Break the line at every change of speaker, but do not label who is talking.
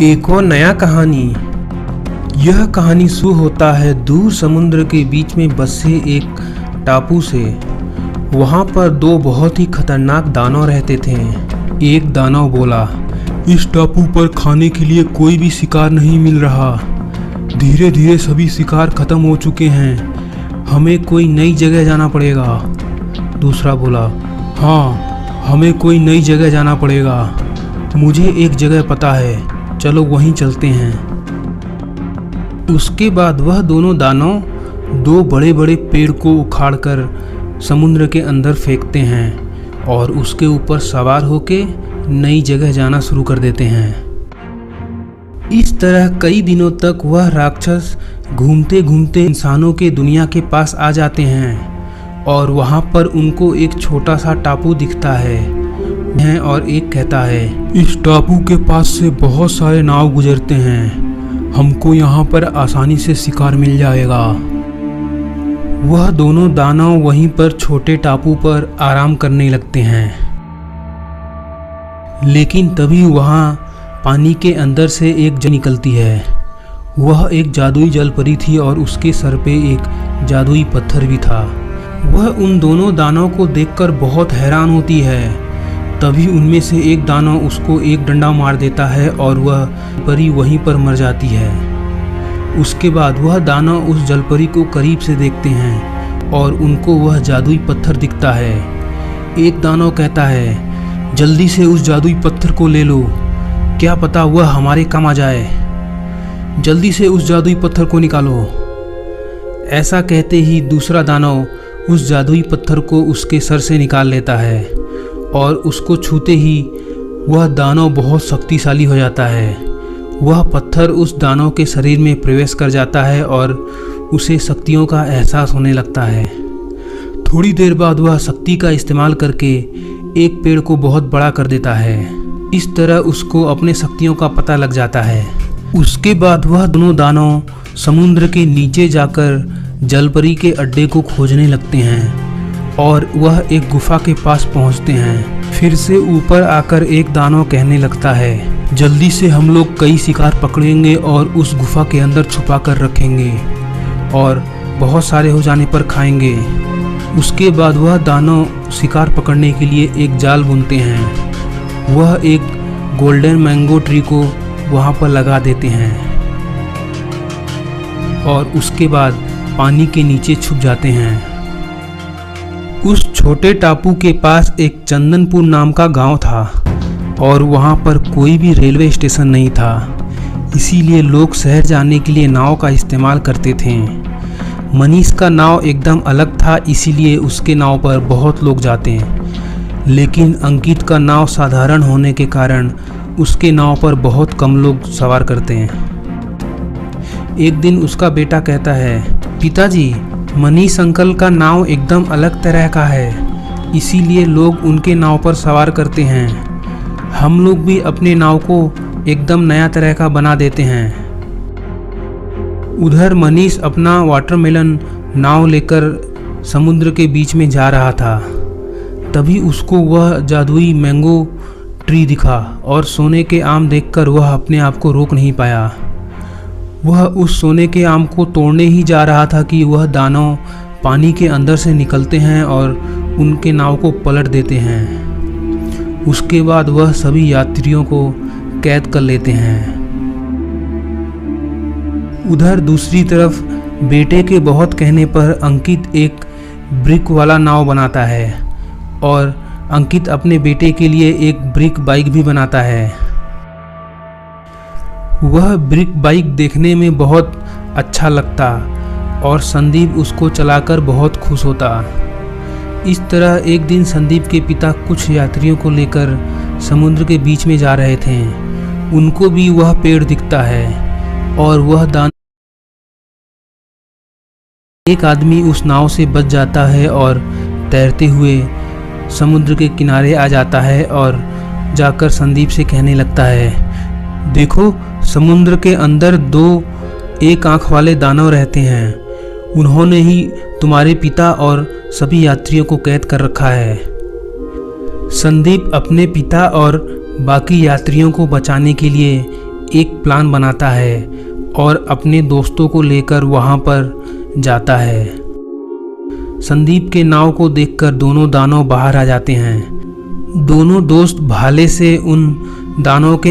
एक और नया कहानी। यह कहानी शुरू होता है दूर समुद्र के बीच में बसे एक टापू से। वहाँ पर दो बहुत ही खतरनाक दानव रहते थे। एक दानव बोला, इस टापू पर खाने के लिए कोई भी शिकार नहीं मिल रहा। धीरे धीरे सभी शिकार खत्म हो चुके हैं। हमें कोई नई जगह जाना पड़ेगा। दूसरा बोला, हाँ, हमें कोई नई जगह जाना पड़ेगा। मुझे एक जगह पता है, चलो वहीं चलते हैं। उसके बाद वह दोनों दानव दो बड़े बड़े पेड़ को उखाड़कर समुद्र के अंदर फेंकते हैं और उसके ऊपर सवार होके नई जगह जाना शुरू कर देते हैं। इस तरह कई दिनों तक वह राक्षस घूमते घूमते इंसानों के दुनिया के पास आ जाते हैं और वहाँ पर उनको एक छोटा सा टापू दिखता है और एक कहता है, इस टापू के पास से बहुत सारे नाव गुजरते हैं। हमको यहाँ पर आसानी से शिकार मिल जाएगा। वह दोनों दानव वहीं पर छोटे टापू पर आराम करने लगते हैं। लेकिन तभी वहाँ पानी के अंदर से एक जल निकलती है। वह एक जादुई जलपरी थी और उसके सर पे एक जादुई पत्थर भी था। वह उन दोनों दानव को देखकर बहुत हैरान होती है। तभी उनमें से एक दानव उसको एक डंडा मार देता है और वह परी वहीं पर मर जाती है। उसके बाद वह दानव उस जलपरी को करीब से देखते हैं और उनको वह जादुई पत्थर दिखता है। एक दानव कहता है, जल्दी से उस जादुई पत्थर को ले लो, क्या पता वह हमारे काम आ जाए। जल्दी से उस जादुई पत्थर को निकालो। ऐसा कहते ही दूसरा दानव उस जादुई पत्थर को उसके सर से निकाल लेता है और उसको छूते ही वह दानव बहुत शक्तिशाली हो जाता है। वह पत्थर उस दानव के शरीर में प्रवेश कर जाता है और उसे शक्तियों का एहसास होने लगता है। थोड़ी देर बाद वह शक्ति का इस्तेमाल करके एक पेड़ को बहुत बड़ा कर देता है। इस तरह उसको अपने शक्तियों का पता लग जाता है। उसके बाद वह दोनों दानव समुद्र के नीचे जाकर जलपरी के अड्डे को खोजने लगते हैं और वह एक गुफा के पास पहुंचते हैं। फिर से ऊपर आकर एक दानव कहने लगता है, जल्दी से हम लोग कई शिकार पकड़ेंगे और उस गुफा के अंदर छुपा कर रखेंगे और बहुत सारे हो जाने पर खाएंगे। उसके बाद वह दानव शिकार पकड़ने के लिए एक जाल बुनते हैं। वह एक गोल्डन मैंगो ट्री को वहाँ पर लगा देते हैं और उसके बाद पानी के नीचे छुप जाते हैं। उस छोटे टापू के पास एक चंदनपुर नाम का गांव था और वहां पर कोई भी रेलवे स्टेशन नहीं था। इसीलिए लोग शहर जाने के लिए नाव का इस्तेमाल करते थे। मनीष का नाव एकदम अलग था, इसीलिए उसके नाव पर बहुत लोग जाते हैं। लेकिन अंकित का नाव साधारण होने के कारण उसके नाव पर बहुत कम लोग सवार करते हैं। एक दिन उसका बेटा कहता है, पिताजी, मनीष अंकल का नाव एकदम अलग तरह का है, इसीलिए लोग उनके नाव पर सवार करते हैं। हम लोग भी अपने नाव को एकदम नया तरह का बना देते हैं। उधर मनीष अपना वाटरमेलन नाव लेकर समुद्र के बीच में जा रहा था। तभी उसको वह जादुई मैंगो ट्री दिखा और सोने के आम देखकर वह अपने आप को रोक नहीं पाया। वह उस सोने के आम को तोड़ने ही जा रहा था कि वह दानव पानी के अंदर से निकलते हैं और उनके नाव को पलट देते हैं। उसके बाद वह सभी यात्रियों को कैद कर लेते हैं। उधर दूसरी तरफ बेटे के बहुत कहने पर अंकित एक ब्रिक वाला नाव बनाता है और अंकित अपने बेटे के लिए एक ब्रिक बाइक भी बनाता है। वह ब्रिक बाइक देखने में बहुत अच्छा लगता और संदीप उसको चलाकर बहुत खुश होता। इस तरह एक दिन संदीप के पिता कुछ यात्रियों को लेकर समुद्र के बीच में जा रहे थे। उनको भी वह पेड़ दिखता है और वह एक आदमी उस नाव से बच जाता है और तैरते हुए समुद्र के किनारे आ जाता है और जाकर संदीप से कहने लगता है, देखो, समुद्र के अंदर दो एक आंख वाले दानव रहते हैं। उन्होंने ही तुम्हारे पिता और सभी यात्रियों को कैद कर रखा है। संदीप अपने पिता और बाकी यात्रियों को बचाने के लिए एक प्लान बनाता है और अपने दोस्तों को लेकर वहां पर जाता है। संदीप के नाव को देखकर दोनों दानव बाहर आ जाते हैं। दोनों दोस्त भाले से उन दानवों के